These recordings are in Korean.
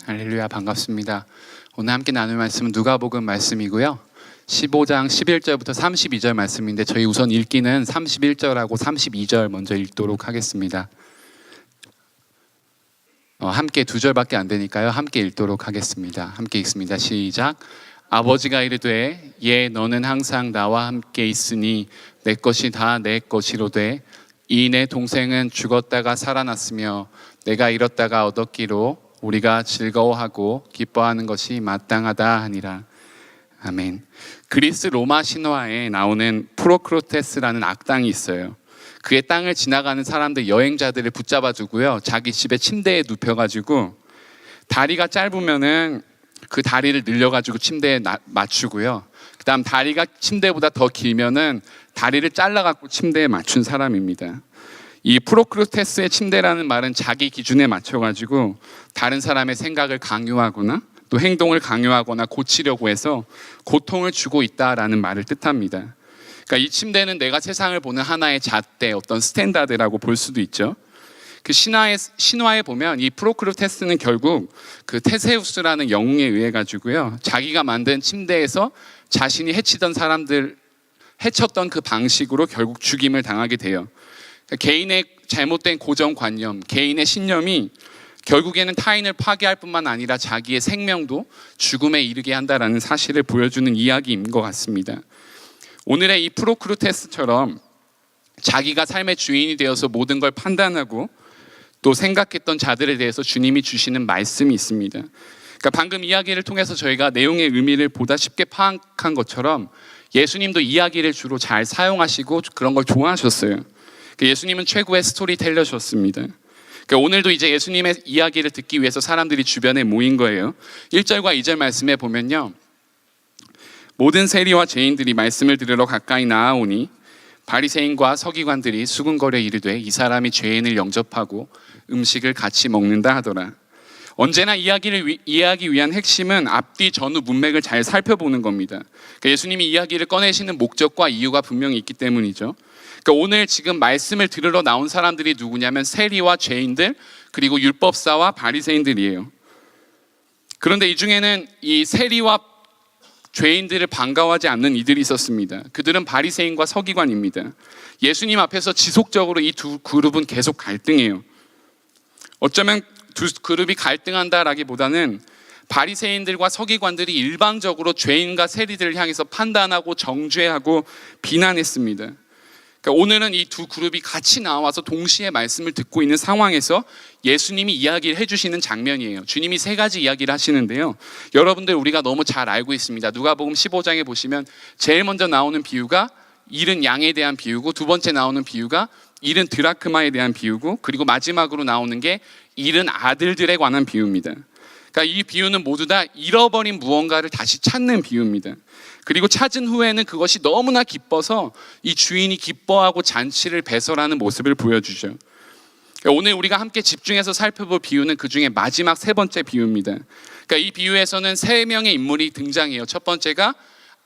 할렐루야, 반갑습니다. 오늘 함께 나눌 말씀은 누가복음 말씀이고요. 15장 11절부터 32절 말씀인데 저희 우선 읽기는 31절하고 32절 먼저 읽도록 하겠습니다. 함께 두 절밖에 안 되니까요. 함께 읽도록 하겠습니다. 함께 읽습니다. 시작. 아버지가 이르되 예 너는 항상 나와 함께 있으니 내 것이 다 내 것이로되 이 내 동생은 죽었다가 살아났으며 내가 잃었다가 얻었기로 우리가 즐거워하고 기뻐하는 것이 마땅하다 하니라. 아멘. 그리스 로마 신화에 나오는 프로크로테스라는 악당이 있어요. 그의 땅을 지나가는 사람들, 여행자들을 붙잡아 두고요, 자기 집에 침대에 눕혀가지고 다리가 짧으면은 그 다리를 늘려가지고 침대에 맞추고요, 그 다음 다리가 침대보다 더 길면은 다리를 잘라갖고 침대에 맞춘 사람입니다. 이 프로크루테스의 침대라는 말은 자기 기준에 맞춰가지고 다른 사람의 생각을 강요하거나 또 행동을 강요하거나 고치려고 해서 고통을 주고 있다라는 말을 뜻합니다. 그러니까 이 침대는 내가 세상을 보는 하나의 잣대, 어떤 스탠다드라고 볼 수도 있죠. 그 신화에 보면 이 프로크루테스는 결국 그 테세우스라는 영웅에 의해 가지고요, 자기가 만든 침대에서 자신이 해치던 사람들, 해쳤던 그 방식으로 결국 죽임을 당하게 돼요. 개인의 잘못된 고정관념, 개인의 신념이 결국에는 타인을 파괴할 뿐만 아니라 자기의 생명도 죽음에 이르게 한다는 사실을 보여주는 이야기인 것 같습니다. 오늘의 이 프로크루테스처럼 자기가 삶의 주인이 되어서 모든 걸 판단하고 또 생각했던 자들에 대해서 주님이 주시는 말씀이 있습니다. 그러니까 방금 이야기를 통해서 저희가 내용의 의미를 보다 쉽게 파악한 것처럼 예수님도 이야기를 주로 잘 사용하시고 그런 걸 좋아하셨어요. 예수님은 최고의 스토리텔러셨습니다. 오늘도 이제 예수님의 이야기를 듣기 위해서 사람들이 주변에 모인 거예요. 1절과 2절 말씀에 보면요, 모든 세리와 죄인들이 말씀을 들으러 가까이 나아오니 바리새인과 서기관들이 수군거려 이르되 이 사람이 죄인을 영접하고 음식을 같이 먹는다 하더라. 언제나 이야기를 이해하기 위한 핵심은 앞뒤 전후 문맥을 잘 살펴보는 겁니다. 예수님이 이야기를 꺼내시는 목적과 이유가 분명히 있기 때문이죠. 오늘 지금 말씀을 들으러 나온 사람들이 누구냐면 세리와 죄인들, 그리고 율법사와 바리새인들이에요. 그런데 이 중에는 이 세리와 죄인들을 반가워하지 않는 이들이 있었습니다. 그들은 바리새인과 서기관입니다. 예수님 앞에서 지속적으로 이 두 그룹은 계속 갈등해요. 어쩌면 두 그룹이 갈등한다라기보다는 바리새인들과 서기관들이 일방적으로 죄인과 세리들을 향해서 판단하고 정죄하고 비난했습니다. 오늘은 이 두 그룹이 같이 나와서 동시에 말씀을 듣고 있는 상황에서 예수님이 이야기를 해주시는 장면이에요. 주님이 세 가지 이야기를 하시는데요, 여러분들 우리가 너무 잘 알고 있습니다. 누가복음 15장에 보시면 제일 먼저 나오는 비유가 잃은 양에 대한 비유고, 두 번째 나오는 비유가 잃은 드라크마에 대한 비유고, 그리고 마지막으로 나오는 게 잃은 아들들에 관한 비유입니다. 그러니까 이 비유는 모두 다 잃어버린 무언가를 다시 찾는 비유입니다. 그리고 찾은 후에는 그것이 너무나 기뻐서 이 주인이 기뻐하고 잔치를 배설하는 모습을 보여주죠. 오늘 우리가 함께 집중해서 살펴볼 비유는 그 중에 마지막 세 번째 비유입니다. 그러니까 이 비유에서는 세 명의 인물이 등장해요. 첫 번째가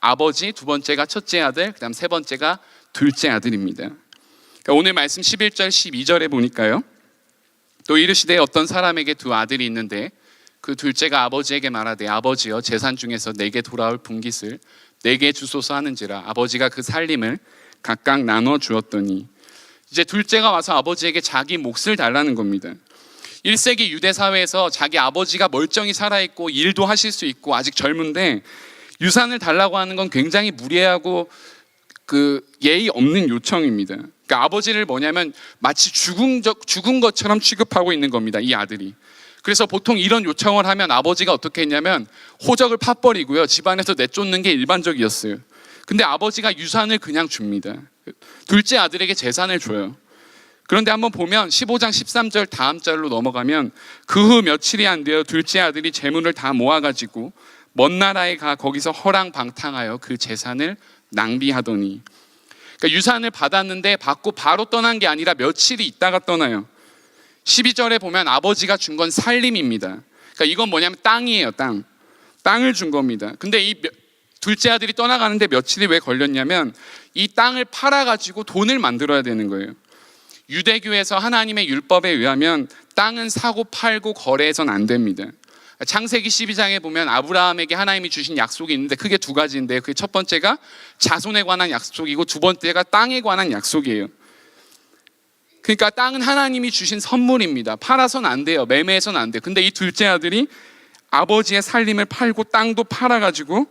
아버지, 두 번째가 첫째 아들, 그다음 세 번째가 둘째 아들입니다. 그러니까 오늘 말씀 11절, 12절에 보니까요, 또 이르시되 어떤 사람에게 두 아들이 있는데 그 둘째가 아버지에게 말하되 아버지여 재산 중에서 내게 돌아올 분깃을 내게 주소서 하는지라. 아버지가 그 살림을 각각 나눠 주었더니, 이제 둘째가 와서 아버지에게 자기 몫을 달라는 겁니다. 1세기 유대 사회에서 자기 아버지가 멀쩡히 살아있고 일도 하실 수 있고 아직 젊은데 유산을 달라고 하는 건 굉장히 무례하고 예의 없는 요청입니다. 그러니까 아버지를 뭐냐면 마치 죽은 것처럼 취급하고 있는 겁니다, 이 아들이. 그래서 보통 이런 요청을 하면 아버지가 어떻게 했냐면 호적을 파버리고요, 집안에서 내쫓는 게 일반적이었어요. 근데 아버지가 유산을 그냥 줍니다. 둘째 아들에게 재산을 줘요. 그런데 한번 보면 15장 13절 다음 절로 넘어가면 그 후 며칠이 안 되어 둘째 아들이 재물을 다 모아가지고 먼 나라에 가 거기서 허랑방탕하여 그 재산을 낭비하더니. 그러니까 유산을 받았는데 받고 바로 떠난 게 아니라 며칠이 있다가 떠나요. 12절에 보면 아버지가 준 건 살림입니다. 그러니까 이건 뭐냐면 땅이에요. 땅을 준 겁니다. 근데 이 둘째 아들이 떠나가는데 며칠이 왜 걸렸냐면 이 땅을 팔아가지고 돈을 만들어야 되는 거예요. 유대교에서 하나님의 율법에 의하면 땅은 사고 팔고 거래해서는 안 됩니다. 창세기 12장에 보면 아브라함에게 하나님이 주신 약속이 있는데 크게 두 가지인데, 그 첫 번째가 자손에 관한 약속이고 두 번째가 땅에 관한 약속이에요. 그러니까 땅은 하나님이 주신 선물입니다. 팔아서는 안 돼요. 매매해서는 안 돼요. 근데 이 둘째 아들이 아버지의 살림을 팔고 땅도 팔아가지고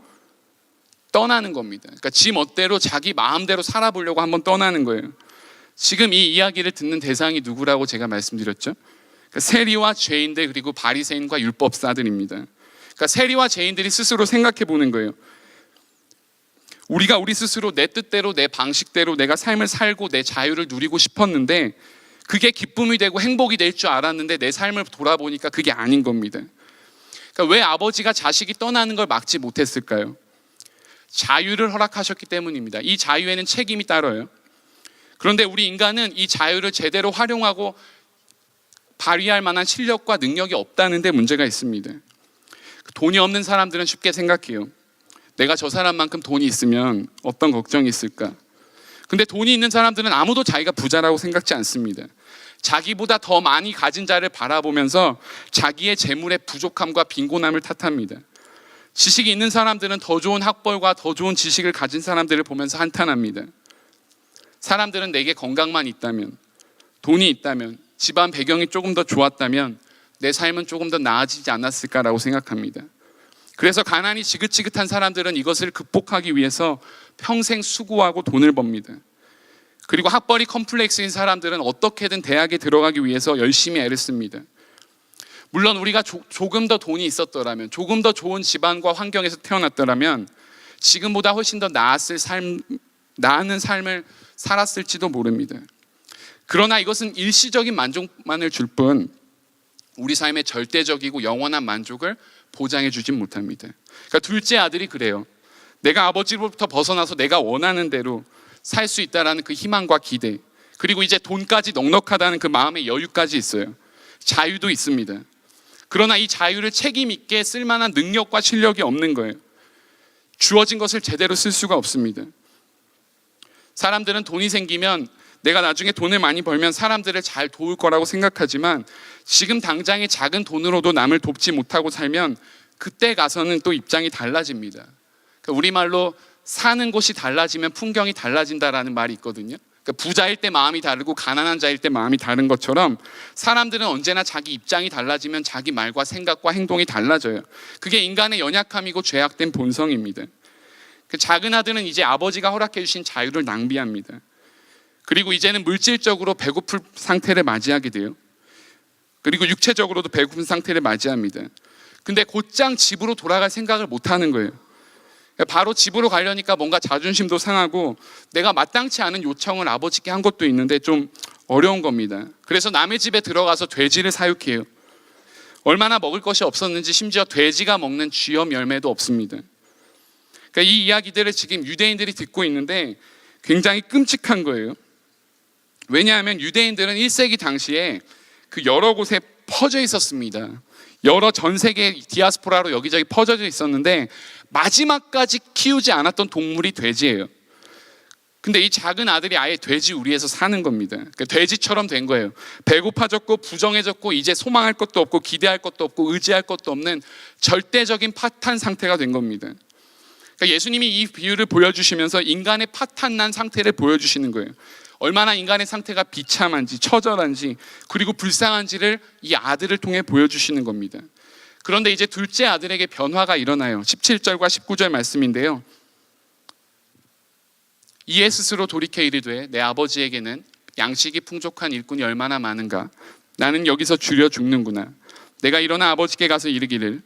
떠나는 겁니다. 그러니까 지 멋대로 자기 마음대로 살아보려고 한번 떠나는 거예요. 지금 이 이야기를 듣는 대상이 누구라고 제가 말씀드렸죠? 그러니까 세리와 죄인들, 그리고 바리새인과 율법사들입니다. 그러니까 세리와 죄인들이 스스로 생각해 보는 거예요. 우리가 우리 스스로 내 뜻대로, 내 방식대로 내가 삶을 살고 내 자유를 누리고 싶었는데, 그게 기쁨이 되고 행복이 될 줄 알았는데 내 삶을 돌아보니까 그게 아닌 겁니다. 그러니까 왜 아버지가 자식이 떠나는 걸 막지 못했을까요? 자유를 허락하셨기 때문입니다. 이 자유에는 책임이 따라요. 그런데 우리 인간은 이 자유를 제대로 활용하고 발휘할 만한 실력과 능력이 없다는 데 문제가 있습니다. 돈이 없는 사람들은 쉽게 생각해요. 내가 저 사람만큼 돈이 있으면 어떤 걱정이 있을까? 근데 돈이 있는 사람들은 아무도 자기가 부자라고 생각지 않습니다. 자기보다 더 많이 가진 자를 바라보면서 자기의 재물의 부족함과 빈곤함을 탓합니다. 지식이 있는 사람들은 더 좋은 학벌과 더 좋은 지식을 가진 사람들을 보면서 한탄합니다. 사람들은 내게 건강만 있다면, 돈이 있다면, 집안 배경이 조금 더 좋았다면 내 삶은 조금 더 나아지지 않았을까라고 생각합니다. 그래서 가난이 지긋지긋한 사람들은 이것을 극복하기 위해서 평생 수고하고 돈을 법니다. 그리고 학벌이 컴플렉스인 사람들은 어떻게든 대학에 들어가기 위해서 열심히 애를 씁니다. 물론 우리가 조금 더 돈이 있었더라면, 조금 더 좋은 집안과 환경에서 태어났더라면 지금보다 훨씬 더 나은 삶을 살았을지도 모릅니다. 그러나 이것은 일시적인 만족만을 줄 뿐 우리 삶의 절대적이고 영원한 만족을 보장해 주진 못합니다. 그러니까 둘째 아들이 그래요. 내가 아버지로부터 벗어나서 내가 원하는 대로 살 수 있다라는 그 희망과 기대, 그리고 이제 돈까지 넉넉하다는 그 마음의 여유까지 있어요. 자유도 있습니다. 그러나 이 자유를 책임 있게 쓸 만한 능력과 실력이 없는 거예요. 주어진 것을 제대로 쓸 수가 없습니다. 사람들은 돈이 생기면, 내가 나중에 돈을 많이 벌면 사람들을 잘 도울 거라고 생각하지만 지금 당장의 작은 돈으로도 남을 돕지 못하고 살면 그때 가서는 또 입장이 달라집니다. 그러니까 우리말로 사는 곳이 달라지면 풍경이 달라진다라는 말이 있거든요. 그러니까 부자일 때 마음이 다르고 가난한 자일 때 마음이 다른 것처럼 사람들은 언제나 자기 입장이 달라지면 자기 말과 생각과 행동이 달라져요. 그게 인간의 연약함이고 죄악된 본성입니다. 그 작은 아들은 이제 아버지가 허락해 주신 자유를 낭비합니다. 그리고 이제는 물질적으로 배고플 상태를 맞이하게 돼요. 그리고 육체적으로도 배고픈 상태를 맞이합니다. 근데 곧장 집으로 돌아갈 생각을 못하는 거예요. 바로 집으로 가려니까 뭔가 자존심도 상하고 내가 마땅치 않은 요청을 아버지께 한 것도 있는데 좀 어려운 겁니다. 그래서 남의 집에 들어가서 돼지를 사육해요. 얼마나 먹을 것이 없었는지 심지어 돼지가 먹는 쥐염 열매도 없습니다. 그러니까 이 이야기들을 지금 유대인들이 듣고 있는데 굉장히 끔찍한 거예요. 왜냐하면 유대인들은 1세기 당시에 그 여러 곳에 퍼져 있었습니다. 여러 전 세계 디아스포라로 여기저기 퍼져져 있었는데 마지막까지 키우지 않았던 동물이 돼지예요. 근데 이 작은 아들이 아예 돼지 우리에서 사는 겁니다. 그러니까 돼지처럼 된 거예요. 배고파졌고 부정해졌고 이제 소망할 것도 없고 기대할 것도 없고 의지할 것도 없는 절대적인 파탄 상태가 된 겁니다. 그러니까 예수님이 이 비유를 보여주시면서 인간의 파탄난 상태를 보여주시는 거예요. 얼마나 인간의 상태가 비참한지, 처절한지, 그리고 불쌍한지를 이 아들을 통해 보여주시는 겁니다. 그런데 이제 둘째 아들에게 변화가 일어나요. 17절과 19절 말씀인데요. 이에 스스로 돌이켜 이르되 내 아버지에게는 양식이 풍족한 일꾼이 얼마나 많은가. 나는 여기서 줄여 죽는구나. 내가 일어나 아버지께 가서 이르기를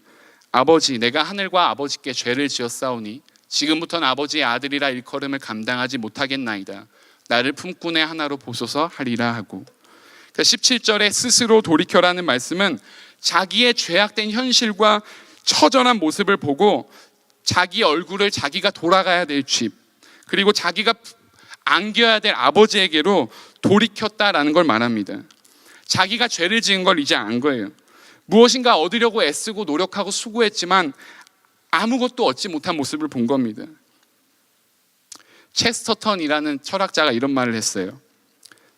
아버지, 내가 하늘과 아버지께 죄를 지었사오니 지금부터는 아버지의 아들이라 일컬음을 감당하지 못하겠나이다. 나를 품꾼의 하나로 보소서 하리라 하고. 그러니까 17절에 스스로 돌이켜라는 말씀은 자기의 죄악된 현실과 처절한 모습을 보고 자기 얼굴을 자기가 돌아가야 될 집, 그리고 자기가 안겨야 될 아버지에게로 돌이켰다라는 걸 말합니다. 자기가 죄를 지은 걸 이제 안 거예요. 무엇인가 얻으려고 애쓰고 노력하고 수고했지만 아무것도 얻지 못한 모습을 본 겁니다. 체스터턴이라는 철학자가 이런 말을 했어요.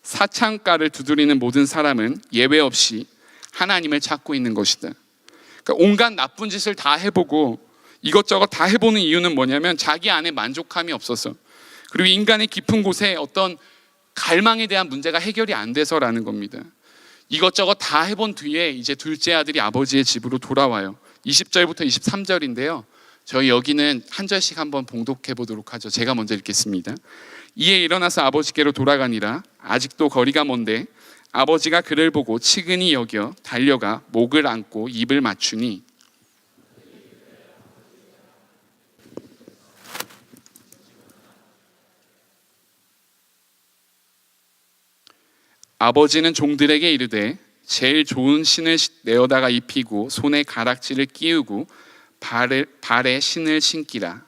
사창가를 두드리는 모든 사람은 예외 없이 하나님을 찾고 있는 것이다. 그러니까 온갖 나쁜 짓을 다 해보고 이것저것 다 해보는 이유는 뭐냐면 자기 안에 만족함이 없어서, 그리고 인간의 깊은 곳에 어떤 갈망에 대한 문제가 해결이 안 돼서라는 겁니다. 이것저것 다 해본 뒤에 이제 둘째 아들이 아버지의 집으로 돌아와요. 20절부터 23절인데요. 저희 여기는 한 절씩 한번 봉독해 보도록 하죠. 제가 먼저 읽겠습니다. 이에 일어나서 아버지께로 돌아가니라. 아직도 거리가 먼데 아버지가 그를 보고 치근히 여겨 달려가 목을 안고 입을 맞추니 아버지는 종들에게 이르되 제일 좋은 신을 내어다가 입히고 손에 가락지를 끼우고 발에 신을 신기라.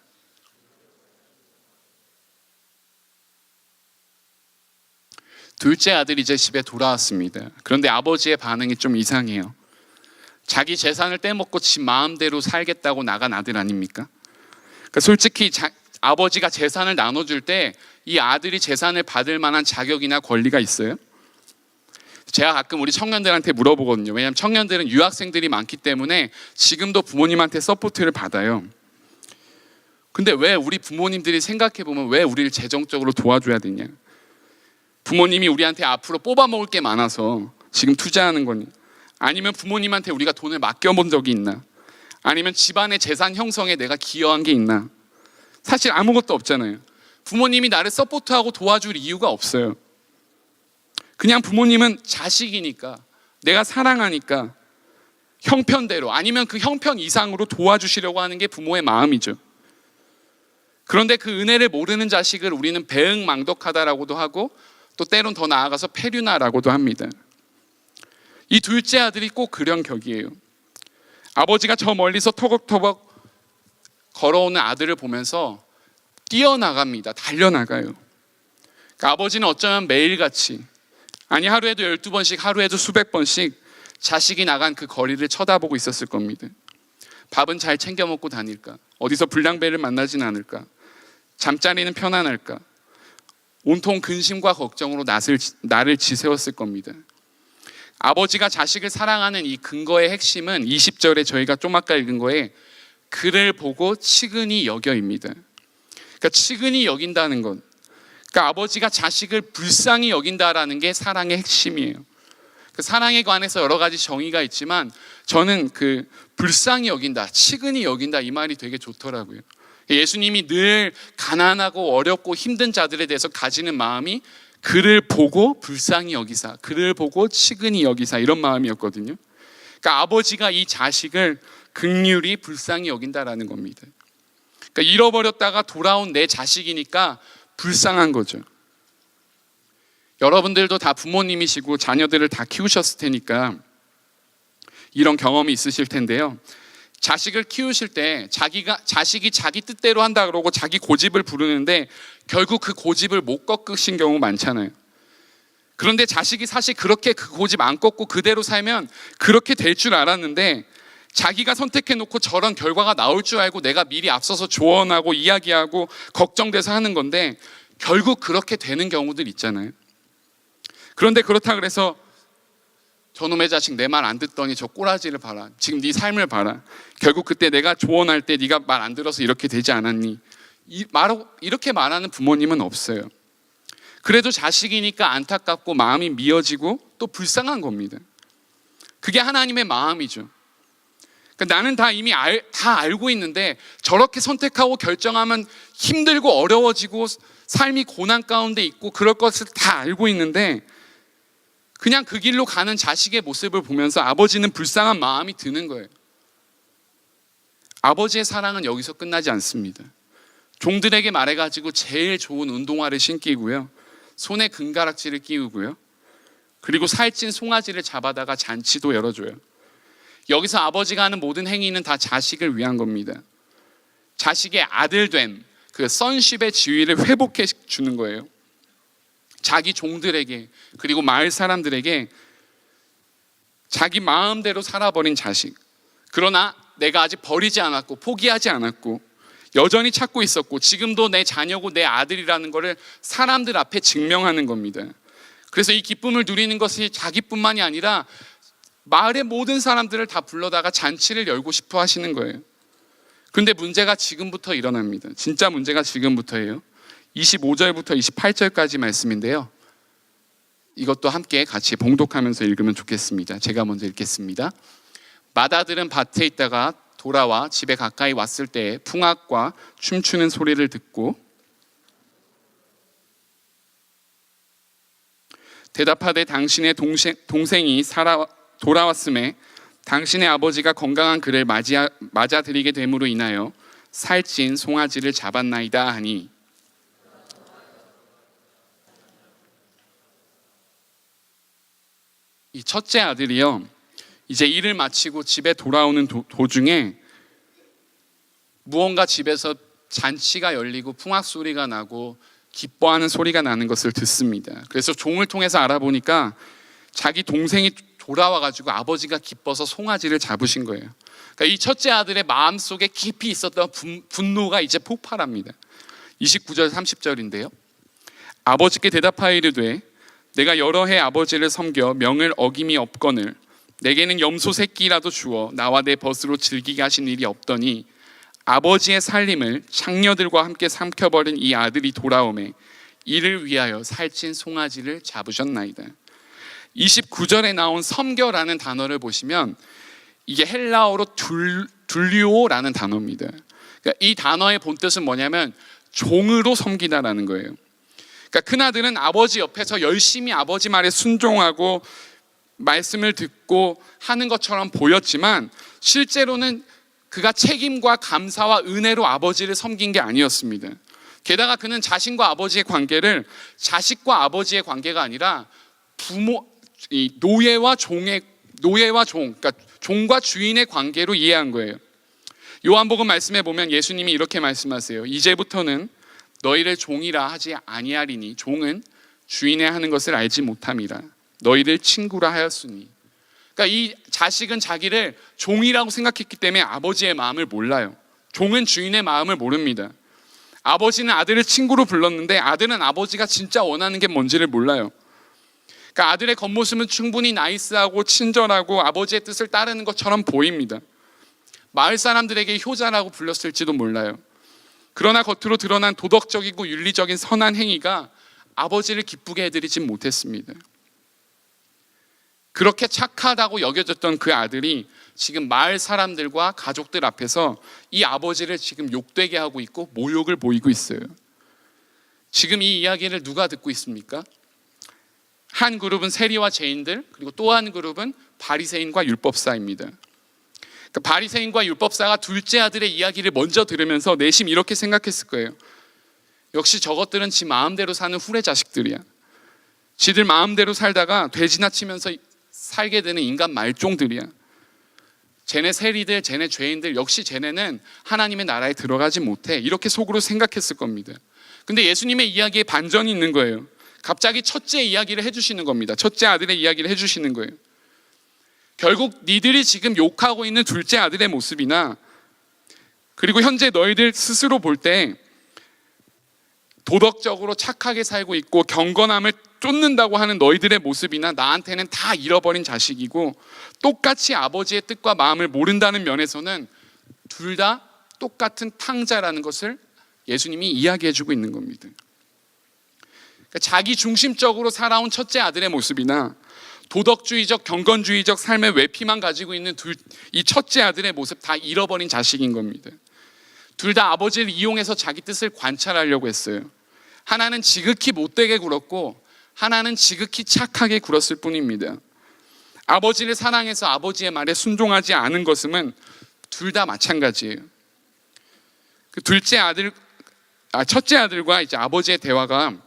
둘째 아들이 이제 집에 돌아왔습니다. 그런데 아버지의 반응이 좀 이상해요. 자기 재산을 떼먹고 지 마음대로 살겠다고 나간 아들 아닙니까? 그러니까 솔직히 아버지가 재산을 나눠줄 때 이 아들이 재산을 받을 만한 자격이나 권리가 있어요? 제가 가끔 우리 청년들한테 물어보거든요. 왜냐하면 청년들은 유학생들이 많기 때문에 지금도 부모님한테 서포트를 받아요. 근데 왜 우리 부모님들이 생각해보면 왜 우리를 재정적으로 도와줘야 되냐? 부모님이 우리한테 앞으로 뽑아먹을 게 많아서 지금 투자하는 거니? 아니면 부모님한테 우리가 돈을 맡겨본 적이 있나? 아니면 집안의 재산 형성에 내가 기여한 게 있나? 사실 아무것도 없잖아요. 부모님이 나를 서포트하고 도와줄 이유가 없어요. 그냥 부모님은 자식이니까, 내가 사랑하니까 형편대로 아니면 그 형편 이상으로 도와주시려고 하는 게 부모의 마음이죠. 그런데 그 은혜를 모르는 자식을 우리는 배응망덕하다라고도 하고 또 때론 더 나아가서 폐륜아라고도 합니다. 이 둘째 아들이 꼭 그런 격이에요. 아버지가 저 멀리서 터벅터벅 걸어오는 아들을 보면서 뛰어나갑니다. 달려나가요. 그러니까 아버지는 어쩌면 매일같이, 아니 하루에도 12번씩, 하루에도 수백 번씩 자식이 나간 그 거리를 쳐다보고 있었을 겁니다. 밥은 잘 챙겨 먹고 다닐까? 어디서 불량배를 만나진 않을까? 잠자리는 편안할까? 온통 근심과 걱정으로 나를 지새웠을 겁니다. 아버지가 자식을 사랑하는 이 근거의 핵심은 20절에 저희가 좀 아까 읽은 거에 그를 보고 치근히 여겨입니다. 그러니까 치근히 여긴다는 건, 그러니까 아버지가 자식을 불쌍히 여긴다라는 게 사랑의 핵심이에요. 그 사랑에 관해서 여러 가지 정의가 있지만 저는 그 불쌍히 여긴다, 치근히 여긴다 이 말이 되게 좋더라고요. 예수님이 늘 가난하고 어렵고 힘든 자들에 대해서 가지는 마음이 그를 보고 불쌍히 여기사, 그를 보고 치근히 여기사 이런 마음이었거든요. 그러니까 아버지가 이 자식을 긍휼히 불쌍히 여긴다라는 겁니다. 그러니까 잃어버렸다가 돌아온 내 자식이니까 불쌍한 거죠. 여러분들도 다 부모님이시고 자녀들을 다 키우셨을 테니까 이런 경험이 있으실 텐데요. 자식을 키우실 때 자식이 자기 뜻대로 한다 그러고 자기 고집을 부르는데 결국 그 고집을 못 꺾으신 경우 많잖아요. 그런데 자식이 사실 그렇게 그 고집 안 꺾고 그대로 살면 그렇게 될 줄 알았는데 자기가 선택해놓고 저런 결과가 나올 줄 알고 내가 미리 앞서서 조언하고 이야기하고 걱정돼서 하는 건데 결국 그렇게 되는 경우들 있잖아요. 그런데 그렇다 그래서 저놈의 자식 내 말 안 듣더니 저 꼬라지를 봐라, 지금 네 삶을 봐라, 결국 그때 내가 조언할 때 네가 말 안 들어서 이렇게 되지 않았니, 이렇게 말하는 부모님은 없어요. 그래도 자식이니까 안타깝고 마음이 미어지고 또 불쌍한 겁니다. 그게 하나님의 마음이죠. 그러니까 나는 다 이미 다 알고 있는데 저렇게 선택하고 결정하면 힘들고 어려워지고 삶이 고난 가운데 있고 그럴 것을 다 알고 있는데 그냥 그 길로 가는 자식의 모습을 보면서 아버지는 불쌍한 마음이 드는 거예요. 아버지의 사랑은 여기서 끝나지 않습니다. 종들에게 말해가지고 제일 좋은 운동화를 신기고요, 손에 금가락지를 끼우고요, 그리고 살찐 송아지를 잡아다가 잔치도 열어줘요. 여기서 아버지가 하는 모든 행위는 다 자식을 위한 겁니다. 자식의 아들됨, 그 선십의 지위를 회복해 주는 거예요. 자기 종들에게, 그리고 마을 사람들에게 자기 마음대로 살아버린 자식, 그러나 내가 아직 버리지 않았고 포기하지 않았고 여전히 찾고 있었고 지금도 내 자녀고 내 아들이라는 것을 사람들 앞에 증명하는 겁니다. 그래서 이 기쁨을 누리는 것이 자기뿐만이 아니라 마을의 모든 사람들을 다 불러다가 잔치를 열고 싶어 하시는 거예요. 그런데 문제가 지금부터 일어납니다. 진짜 문제가 지금부터예요. 25절부터 28절까지 말씀인데요. 이것도 함께 같이 봉독하면서 읽으면 좋겠습니다. 제가 먼저 읽겠습니다. 맏아들은 밭에 있다가 돌아와 집에 가까이 왔을 때 풍악과 춤추는 소리를 듣고 대답하되 당신의 동생이 돌아왔음에 당신의 아버지가 건강한 그를 맞아들이게 됨으로 인하여 살찐 송아지를 잡았나이다 하니, 이 첫째 아들이요, 이제 일을 마치고 집에 돌아오는 도중에 무언가 집에서 잔치가 열리고 풍악 소리가 나고 기뻐하는 소리가 나는 것을 듣습니다. 그래서 종을 통해서 알아보니까 자기 동생이 돌아와가지고 아버지가 기뻐서 송아지를 잡으신 거예요. 그러니까 이 첫째 아들의 마음속에 깊이 있었던 분노가 이제 폭발합니다. 29절 30절인데요. 아버지께 대답하여 이르되 내가 여러 해 아버지를 섬겨 명을 어김이 없거늘 내게는 염소 새끼라도 주어 나와 내 벗으로 즐기게 하신 일이 없더니 아버지의 살림을 창녀들과 함께 삼켜버린 이 아들이 돌아오매 이를 위하여 살찐 송아지를 잡으셨나이다. 29절에 나온 섬겨라는 단어를 보시면 이게 헬라어로 둘리오라는 단어입니다. 그러니까 이 단어의 본뜻은 뭐냐면 종으로 섬기다라는 거예요. 그러니까 큰아들은 아버지 옆에서 열심히 아버지 말에 순종하고 말씀을 듣고 하는 것처럼 보였지만 실제로는 그가 책임과 감사와 은혜로 아버지를 섬긴 게 아니었습니다. 게다가 그는 자신과 아버지의 관계를 자식과 아버지의 관계가 아니라 노예와 종, 그러니까 종과 주인의 관계로 이해한 거예요. 요한복음 말씀에 보면 예수님이 이렇게 말씀하세요. 이제부터는 너희를 종이라 하지 아니하리니 종은 주인의 하는 것을 알지 못함이라. 너희를 친구라 하였으니. 그러니까 이 자식은 자기를 종이라고 생각했기 때문에 아버지의 마음을 몰라요. 종은 주인의 마음을 모릅니다. 아버지는 아들을 친구로 불렀는데 아들은 아버지가 진짜 원하는 게 뭔지를 몰라요. 그러니까 아들의 겉모습은 충분히 나이스하고 친절하고 아버지의 뜻을 따르는 것처럼 보입니다. 마을 사람들에게 효자라고 불렸을지도 몰라요. 그러나 겉으로 드러난 도덕적이고 윤리적인 선한 행위가 아버지를 기쁘게 해드리진 못했습니다. 그렇게 착하다고 여겨졌던 그 아들이 지금 마을 사람들과 가족들 앞에서 이 아버지를 지금 욕되게 하고 있고 모욕을 보이고 있어요. 지금 이 이야기를 누가 듣고 있습니까? 한 그룹은 세리와 죄인들, 그리고 또 한 그룹은 바리새인과 율법사입니다. 그러니까 바리새인과 율법사가 둘째 아들의 이야기를 먼저 들으면서 내심 이렇게 생각했을 거예요. 역시 저것들은 지 마음대로 사는 후레 자식들이야. 지들 마음대로 살다가 돼지나 치면서 살게 되는 인간 말종들이야. 쟤네 세리들, 쟤네 죄인들, 역시 쟤네는 하나님의 나라에 들어가지 못해. 이렇게 속으로 생각했을 겁니다. 근데 예수님의 이야기에 반전이 있는 거예요. 갑자기 첫째 이야기를 해주시는 겁니다. 첫째 아들의 이야기를 해주시는 거예요. 결국 니들이 지금 욕하고 있는 둘째 아들의 모습이나 그리고 현재 너희들 스스로 볼 때 도덕적으로 착하게 살고 있고 경건함을 쫓는다고 하는 너희들의 모습이나 나한테는 다 잃어버린 자식이고 똑같이 아버지의 뜻과 마음을 모른다는 면에서는 둘 다 똑같은 탕자라는 것을 예수님이 이야기해주고 있는 겁니다. 그러니까 자기 중심적으로 살아온 첫째 아들의 모습이나 도덕주의적 경건주의적 삶의 외피만 가지고 있는 이 첫째 아들의 모습 다 잃어버린 자식인 겁니다. 둘 다 아버지를 이용해서 자기 뜻을 관찰하려고 했어요. 하나는 지극히 못되게 굴었고 하나는 지극히 착하게 굴었을 뿐입니다. 아버지를 사랑해서 아버지의 말에 순종하지 않은 것은 둘 다 마찬가지예요. 그 첫째 아들과 이제 아버지의 대화가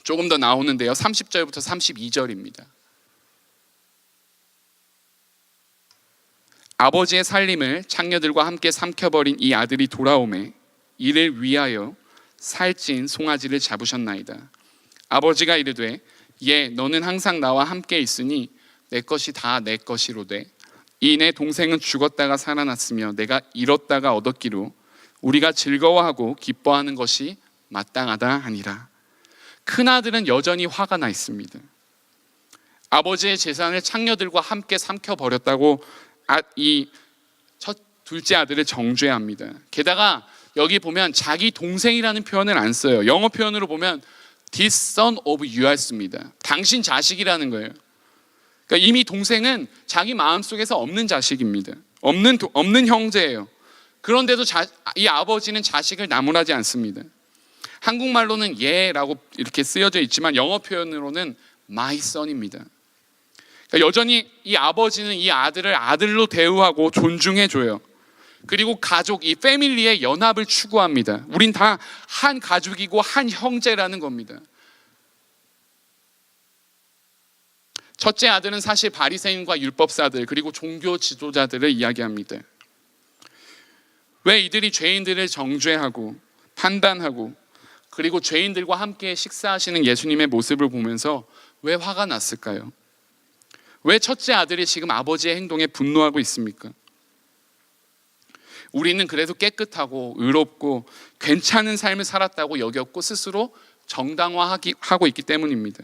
조금 더 나오는데요. 30절부터 32절입니다. 아버지의 살림을 창녀들과 함께 삼켜버린 이 아들이 돌아오매 이를 위하여 살찐 송아지를 잡으셨나이다. 아버지가 이르되 예 너는 항상 나와 함께 있으니 내 것이 다 내 것이로되 이 내 동생은 죽었다가 살아났으며 내가 잃었다가 얻었기로 우리가 즐거워하고 기뻐하는 것이 마땅하다 하니라. 큰아들은 여전히 화가 나 있습니다. 아버지의 재산을 창녀들과 함께 삼켜버렸다고 이 둘째 아들을 정죄합니다. 게다가 여기 보면 자기 동생이라는 표현을 안 써요. 영어 표현으로 보면 This son of your's입니다. 당신 자식이라는 거예요. 그러니까 이미 동생은 자기 마음속에서 없는 자식입니다. 없는 형제예요. 그런데도 이 아버지는 자식을 나무라지 않습니다. 한국말로는 얘라고 이렇게 쓰여져 있지만 영어 표현으로는 my son입니다. 그러니까 여전히 이 아버지는 이 아들을 아들로 대우하고 존중해줘요. 그리고 가족, 이 패밀리의 연합을 추구합니다. 우린 다 한 가족이고 한 형제라는 겁니다. 첫째 아들은 사실 바리새인과 율법사들 그리고 종교 지도자들을 이야기합니다. 왜 이들이 죄인들을 정죄하고 판단하고 그리고 죄인들과 함께 식사하시는 예수님의 모습을 보면서 왜 화가 났을까요? 왜 첫째 아들이 지금 아버지의 행동에 분노하고 있습니까? 우리는 그래도 깨끗하고 의롭고 괜찮은 삶을 살았다고 여겼고 스스로 정당화하고 있기 때문입니다.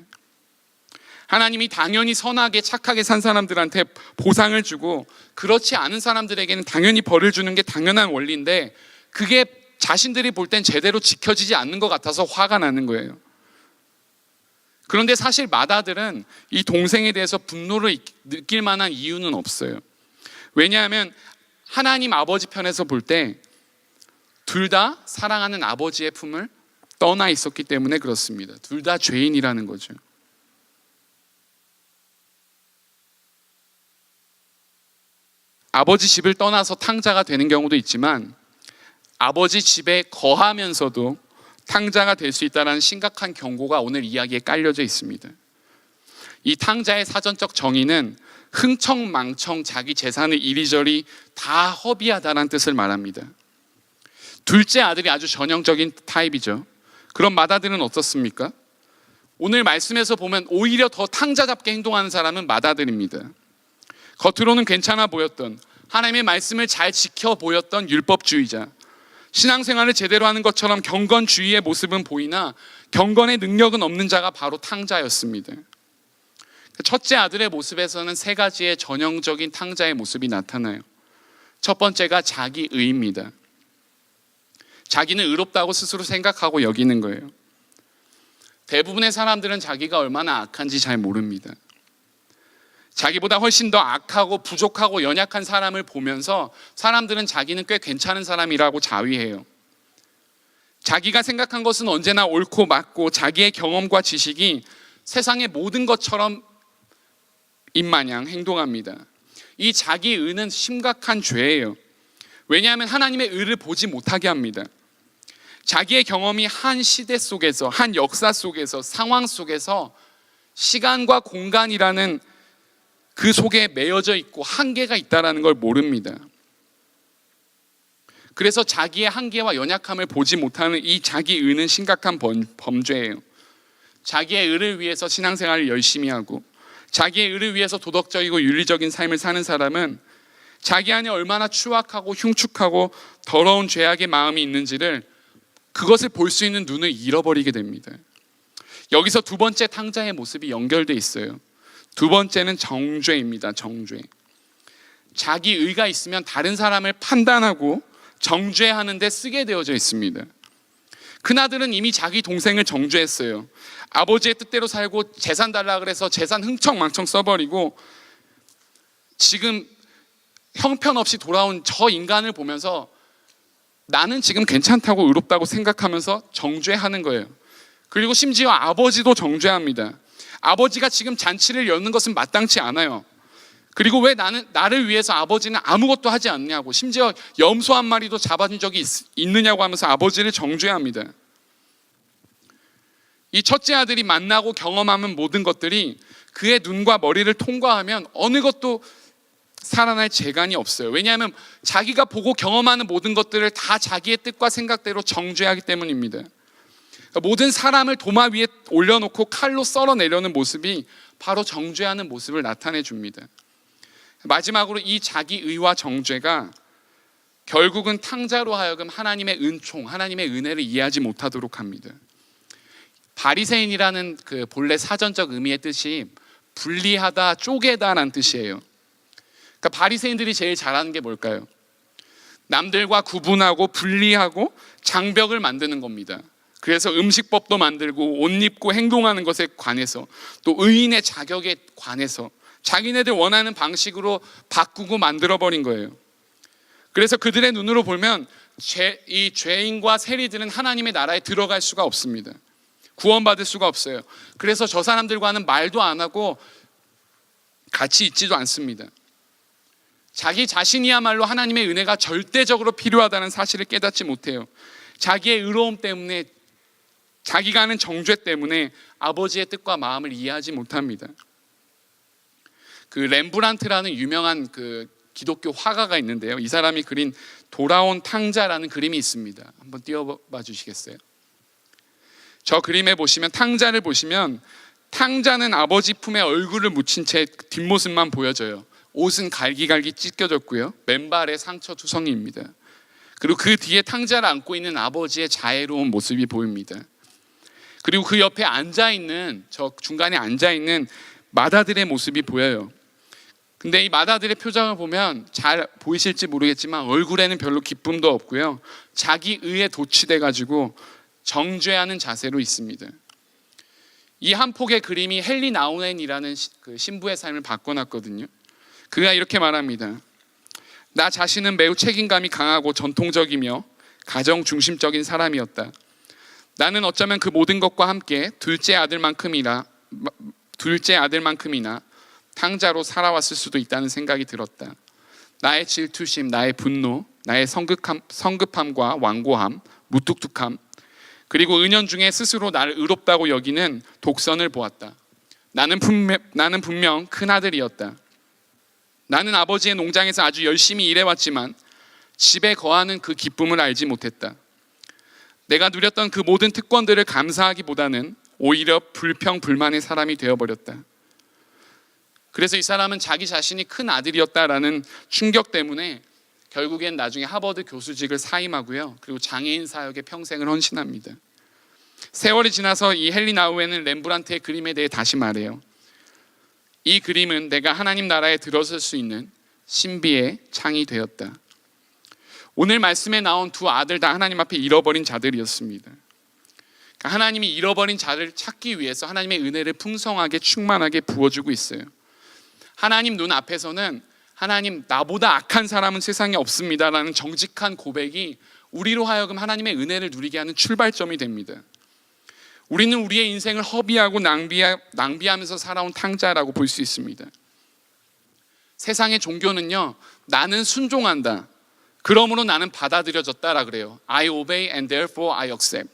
하나님이 당연히 선하게 착하게 산 사람들한테 보상을 주고 그렇지 않은 사람들에게는 당연히 벌을 주는 게 당연한 원리인데 그게 자신들이 볼 땐 제대로 지켜지지 않는 것 같아서 화가 나는 거예요. 그런데 사실 맏아들은 이 동생에 대해서 분노를 느낄 만한 이유는 없어요. 왜냐하면 하나님 아버지 편에서 볼 때 둘 다 사랑하는 아버지의 품을 떠나 있었기 때문에 그렇습니다. 둘 다 죄인이라는 거죠. 아버지 집을 떠나서 탕자가 되는 경우도 있지만 아버지 집에 거하면서도 탕자가 될 수 있다는 심각한 경고가 오늘 이야기에 깔려져 있습니다. 이 탕자의 사전적 정의는 흥청망청 자기 재산을 이리저리 다 허비하다는 뜻을 말합니다. 둘째 아들이 아주 전형적인 타입이죠. 그럼 맏아들은 어떻습니까? 오늘 말씀에서 보면 오히려 더 탕자잡게 행동하는 사람은 맏아들입니다. 겉으로는 괜찮아 보였던 하나님의 말씀을 잘 지켜 보였던 율법주의자, 신앙생활을 제대로 하는 것처럼 경건주의의 모습은 보이나 경건의 능력은 없는 자가 바로 탕자였습니다. 첫째 아들의 모습에서는 세 가지의 전형적인 탕자의 모습이 나타나요. 첫 번째가 자기의입니다. 자기는 의롭다고 스스로 생각하고 여기는 거예요. 대부분의 사람들은 자기가 얼마나 악한지 잘 모릅니다. 자기보다 훨씬 더 악하고 부족하고 연약한 사람을 보면서 사람들은 자기는 꽤 괜찮은 사람이라고 자위해요. 자기가 생각한 것은 언제나 옳고 맞고 자기의 경험과 지식이 세상의 모든 것처럼 인마냥 행동합니다. 이 자기의는 심각한 죄예요. 왜냐하면 하나님의 의를 보지 못하게 합니다. 자기의 경험이 한 시대 속에서, 한 역사 속에서, 상황 속에서 시간과 공간이라는 그 속에 매여져 있고 한계가 있다는 걸 모릅니다. 그래서 자기의 한계와 연약함을 보지 못하는 이 자기의는 심각한 범죄예요. 자기의 의를 위해서 신앙생활을 열심히 하고 자기의 의를 위해서 도덕적이고 윤리적인 삶을 사는 사람은 자기 안에 얼마나 추악하고 흉측하고 더러운 죄악의 마음이 있는지를 그것을 볼 수 있는 눈을 잃어버리게 됩니다. 여기서 두 번째 탕자의 모습이 연결돼 있어요. 두 번째는 정죄입니다. 정죄. 자기의가 있으면 다른 사람을 판단하고 정죄하는 데 쓰게 되어져 있습니다. 큰아들은 이미 자기 동생을 정죄했어요. 아버지의 뜻대로 살고 재산 달라 그래서 재산 흥청망청 써버리고 지금 형편없이 돌아온 저 인간을 보면서 나는 지금 괜찮다고 의롭다고 생각하면서 정죄하는 거예요. 그리고 심지어 아버지도 정죄합니다. 아버지가 지금 잔치를 여는 것은 마땅치 않아요. 그리고 왜 나를 위해서 아버지는 아무것도 하지 않냐고, 심지어 염소 한 마리도 잡아준 적이 있느냐고 하면서 아버지를 정죄합니다. 이 첫째 아들이 만나고 경험하는 모든 것들이 그의 눈과 머리를 통과하면 어느 것도 살아날 재간이 없어요. 왜냐하면 자기가 보고 경험하는 모든 것들을 다 자기의 뜻과 생각대로 정죄하기 때문입니다. 모든 사람을 도마 위에 올려놓고 칼로 썰어내려는 모습이 바로 정죄하는 모습을 나타내 줍니다. 마지막으로 이 자기의와 정죄가 결국은 탕자로 하여금 하나님의 은총, 하나님의 은혜를 이해하지 못하도록 합니다. 바리새인이라는 그 본래 사전적 의미의 뜻이 분리하다, 쪼개다라는 뜻이에요. 그러니까 바리새인들이 제일 잘하는 게 뭘까요? 남들과 구분하고 분리하고 장벽을 만드는 겁니다. 그래서 음식법도 만들고 옷 입고 행동하는 것에 관해서, 또 의인의 자격에 관해서 자기네들 원하는 방식으로 바꾸고 만들어버린 거예요. 그래서 그들의 눈으로 보면 이 죄인과 세리들은 하나님의 나라에 들어갈 수가 없습니다. 구원받을 수가 없어요. 그래서 저 사람들과는 말도 안 하고 같이 있지도 않습니다. 자기 자신이야말로 하나님의 은혜가 절대적으로 필요하다는 사실을 깨닫지 못해요. 자기의 의로움 때문에, 자기가 하는 정죄 때문에 아버지의 뜻과 마음을 이해하지 못합니다. 그 렘브란트라는 유명한 그 기독교 화가가 있는데요. 이 사람이 그린 돌아온 탕자라는 그림이 있습니다. 한번 띄워봐 주시겠어요? 저 그림에 보시면, 탕자를 보시면, 탕자는 아버지 품에 얼굴을 묻힌 채 뒷모습만 보여져요. 옷은 갈기갈기 찢겨졌고요. 맨발에 상처 투성이입니다. 그리고 그 뒤에 탕자를 안고 있는 아버지의 자애로운 모습이 보입니다. 그리고 그 옆에 앉아있는, 저 중간에 앉아있는 마다들의 모습이 보여요. 근데 이 마다들의 표정을 보면 잘 보이실지 모르겠지만 얼굴에는 별로 기쁨도 없고요. 자기 의에 도취돼가지고 정죄하는 자세로 있습니다. 이 한 폭의 그림이 헨리 나우엔이라는 그 신부의 삶을 바꿔놨거든요. 그가 이렇게 말합니다. 나 자신은 매우 책임감이 강하고 전통적이며 가정 중심적인 사람이었다. 나는 어쩌면 그 모든 것과 함께 둘째 아들만큼이나 탕자로 살아왔을 수도 있다는 생각이 들었다. 나의 질투심, 나의 분노, 나의 성급함과 완고함, 무뚝뚝함, 그리고 은연중에 스스로 나를 의롭다고 여기는 독선을 보았다. 나는 분명 큰아들이었다. 나는 아버지의 농장에서 아주 열심히 일해왔지만 집에 거하는 그 기쁨을 알지 못했다. 내가 누렸던 그 모든 특권들을 감사하기보다는 오히려 불평불만의 사람이 되어버렸다. 그래서 이 사람은 자기 자신이 큰 아들이었다라는 충격 때문에 결국엔 나중에 하버드 교수직을 사임하고요. 그리고 장애인 사역에 평생을 헌신합니다. 세월이 지나서 이 헨리 나우엔은 렘브란트의 그림에 대해 다시 말해요. 이 그림은 내가 하나님 나라에 들어설 수 있는 신비의 창이 되었다. 오늘 말씀에 나온 두 아들 다 하나님 앞에 잃어버린 자들이었습니다. 그러니까 하나님이 잃어버린 자를 찾기 위해서 하나님의 은혜를 풍성하게 충만하게 부어주고 있어요. 하나님 눈 앞에서는 하나님, 나보다 악한 사람은 세상에 없습니다라는 정직한 고백이 우리로 하여금 하나님의 은혜를 누리게 하는 출발점이 됩니다. 우리는 우리의 인생을 허비하고 낭비하면서 살아온 탕자라고 볼 수 있습니다. 세상의 종교는요, 나는 순종한다, 그러므로 나는 받아들여졌다라 그래요. I obey and therefore I accept.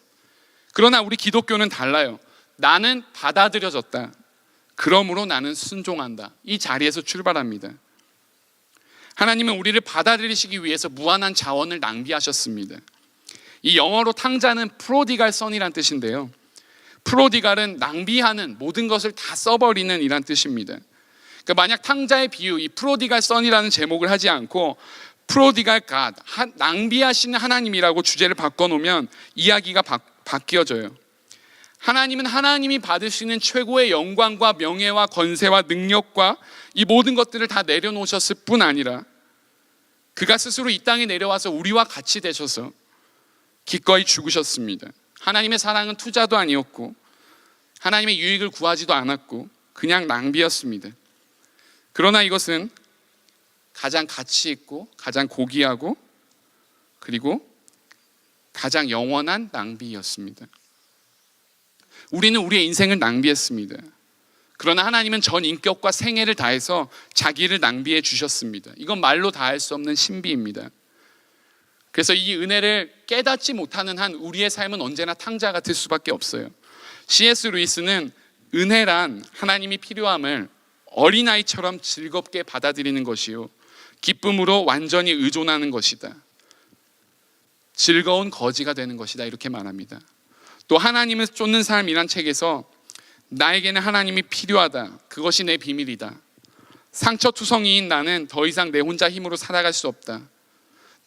그러나 우리 기독교는 달라요. 나는 받아들여졌다, 그러므로 나는 순종한다. 이 자리에서 출발합니다. 하나님은 우리를 받아들이시기 위해서 무한한 자원을 낭비하셨습니다. 이 영어로 탕자는 프로디갈 선이란 뜻인데요, 프로디갈은 낭비하는, 모든 것을 다 써버리는 이란 뜻입니다. 그러니까 만약 탕자의 비유, 이 프로디갈 선이라는 제목을 하지 않고 프로디갈 갓, 낭비하시는 하나님이라고 주제를 바꿔놓으면 이야기가 바뀌어져요. 하나님은 하나님이 받으시는 최고의 영광과 명예와 권세와 능력과 이 모든 것들을 다 내려놓으셨을 뿐 아니라 그가 스스로 이 땅에 내려와서 우리와 같이 되셔서 기꺼이 죽으셨습니다. 하나님의 사랑은 투자도 아니었고 하나님의 유익을 구하지도 않았고 그냥 낭비였습니다. 그러나 이것은 가장 가치 있고 가장 고귀하고 그리고 가장 영원한 낭비였습니다. 우리는 우리의 인생을 낭비했습니다. 그러나 하나님은 전 인격과 생애를 다해서 자기를 낭비해 주셨습니다. 이건 말로 다 할 수 없는 신비입니다. 그래서 이 은혜를 깨닫지 못하는 한 우리의 삶은 언제나 탕자 같을 수밖에 없어요. C.S. 루이스는 은혜란 하나님이 필요함을 어린아이처럼 즐겁게 받아들이는 것이요, 기쁨으로 완전히 의존하는 것이다. 즐거운 거지가 되는 것이다, 이렇게 말합니다. 또 하나님을 쫓는 삶이란 책에서 나에게는 하나님이 필요하다, 그것이 내 비밀이다. 상처투성이인 나는 더 이상 내 혼자 힘으로 살아갈 수 없다.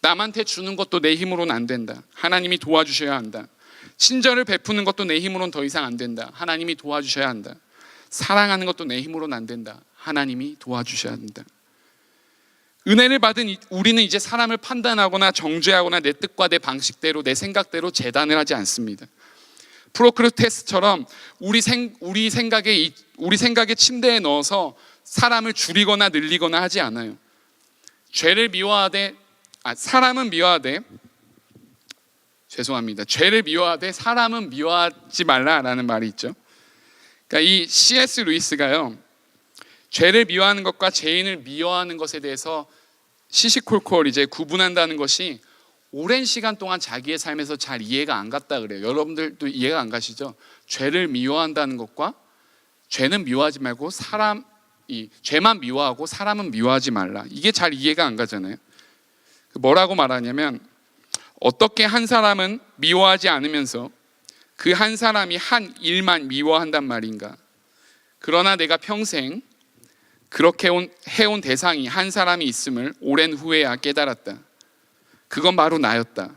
남한테 주는 것도 내 힘으로는 안 된다. 하나님이 도와주셔야 한다. 친절을 베푸는 것도 내 힘으로는 더 이상 안 된다. 하나님이 도와주셔야 한다. 사랑하는 것도 내 힘으로는 안 된다. 하나님이 도와주셔야 한다. 은혜를 받은 우리는 이제 사람을 판단하거나 정죄하거나 내 뜻과 내 방식대로 내 생각대로 재단을 하지 않습니다. 프로크루테스처럼 우리 생각의 침대에 넣어서 사람을 줄이거나 늘리거나 하지 않아요. 죄를 미워하되 사람은 미워하되 죄를 미워하되 사람은 미워하지 말라라는 말이 있죠. 그러니까 이 C.S. 루이스가요, 죄를 미워하는 것과 죄인을 미워하는 것에 대해서 시시콜콜 이제 구분한다는 것이 오랜 시간 동안 자기의 삶에서 잘 이해가 안 갔다 그래요. 여러분들도 이해가 안 가시죠? 죄를 미워한다는 것과 죄는 미워하지 말고 죄만 미워하고 사람은 미워하지 말라. 이게 잘 이해가 안 가잖아요. 뭐라고 말하냐면, 어떻게 한 사람은 미워하지 않으면서 그 한 사람이 한 일만 미워한단 말인가? 그러나 내가 평생 그렇게 해온 대상이 한 사람이 있음을 오랜 후에야 깨달았다. 그건 바로 나였다.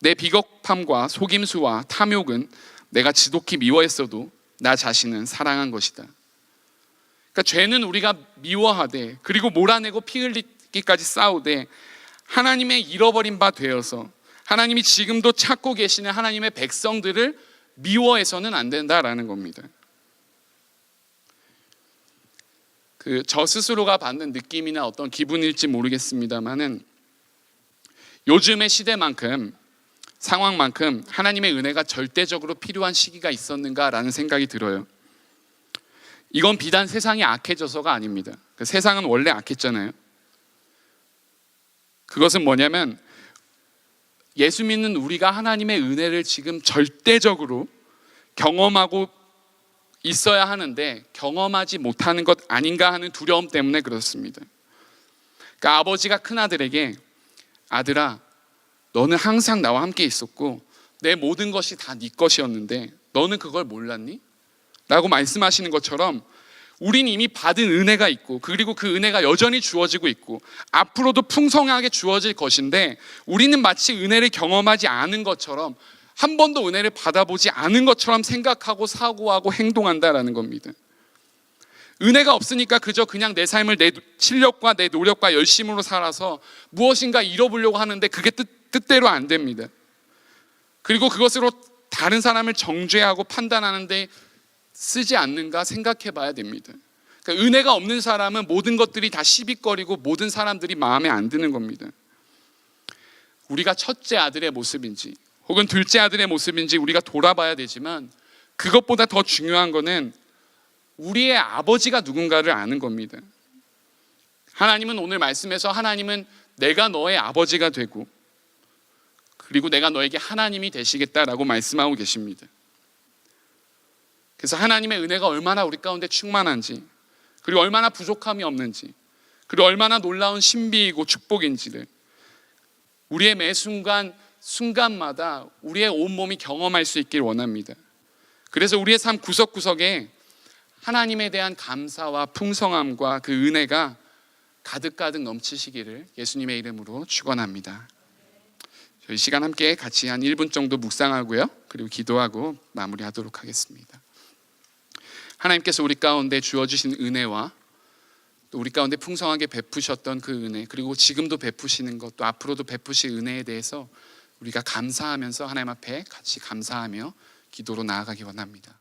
내 비겁함과 속임수와 탐욕은 내가 지독히 미워했어도 나 자신은 사랑한 것이다. 그러니까 죄는 우리가 미워하되, 그리고 몰아내고 피 흘리기까지 싸우되, 하나님의 잃어버린 바 되어서 하나님이 지금도 찾고 계시는 하나님의 백성들을 미워해서는 안 된다라는 겁니다. 저 스스로가 받는 느낌이나 어떤 기분일지 모르겠습니다만은, 요즘의 시대만큼 상황만큼 하나님의 은혜가 절대적으로 필요한 시기가 있었는가라는 생각이 들어요. 이건 비단 세상이 악해져서가 아닙니다. 세상은 원래 악했잖아요. 그것은 뭐냐면, 예수 믿는 우리가 하나님의 은혜를 지금 절대적으로 경험하고 있어야 하는데 경험하지 못하는 것 아닌가 하는 두려움 때문에 그렇습니다. 그러니까 아버지가 큰아들에게, 아들아, 너는 항상 나와 함께 있었고 내 모든 것이 다 네 것이었는데 너는 그걸 몰랐니? 라고 말씀하시는 것처럼, 우린 이미 받은 은혜가 있고, 그리고 그 은혜가 여전히 주어지고 있고 앞으로도 풍성하게 주어질 것인데, 우리는 마치 은혜를 경험하지 않은 것처럼, 한 번도 은혜를 받아보지 않은 것처럼 생각하고 사고하고 행동한다라는 겁니다. 은혜가 없으니까 그냥 내 삶을 내 실력과 내 노력과 열심으로 살아서 무엇인가 잃어보려고 하는데 그게 뜻대로 안 됩니다. 그리고 그것으로 다른 사람을 정죄하고 판단하는데 쓰지 않는가 생각해 봐야 됩니다. 그러니까 은혜가 없는 사람은 모든 것들이 다 시비거리고 모든 사람들이 마음에 안 드는 겁니다. 우리가 첫째 아들의 모습인지 혹은 둘째 아들의 모습인지 우리가 돌아봐야 되지만, 그것보다 더 중요한 거는 우리의 아버지가 누군가를 아는 겁니다. 하나님은 오늘 말씀에서, 하나님은 내가 너의 아버지가 되고 그리고 내가 너에게 하나님이 되시겠다라고 말씀하고 계십니다. 그래서 하나님의 은혜가 얼마나 우리 가운데 충만한지, 그리고 얼마나 부족함이 없는지, 그리고 얼마나 놀라운 신비이고 축복인지를 우리의 매 순간마다 우리의 온몸이 경험할 수 있길 원합니다. 그래서 우리의 삶 구석구석에 하나님에 대한 감사와 풍성함과 그 은혜가 가득가득 넘치시기를 예수님의 이름으로 축원합니다. 저희 시간 함께 같이 한 1분 정도 묵상하고요, 그리고 기도하고 마무리하도록 하겠습니다. 하나님께서 우리 가운데 주어주신 은혜와 또 우리 가운데 풍성하게 베푸셨던 그 은혜, 그리고 지금도 베푸시는 것, 또 앞으로도 베푸실 은혜에 대해서 우리가 감사하면서 하나님 앞에 같이 감사하며 기도로 나아가기 원합니다.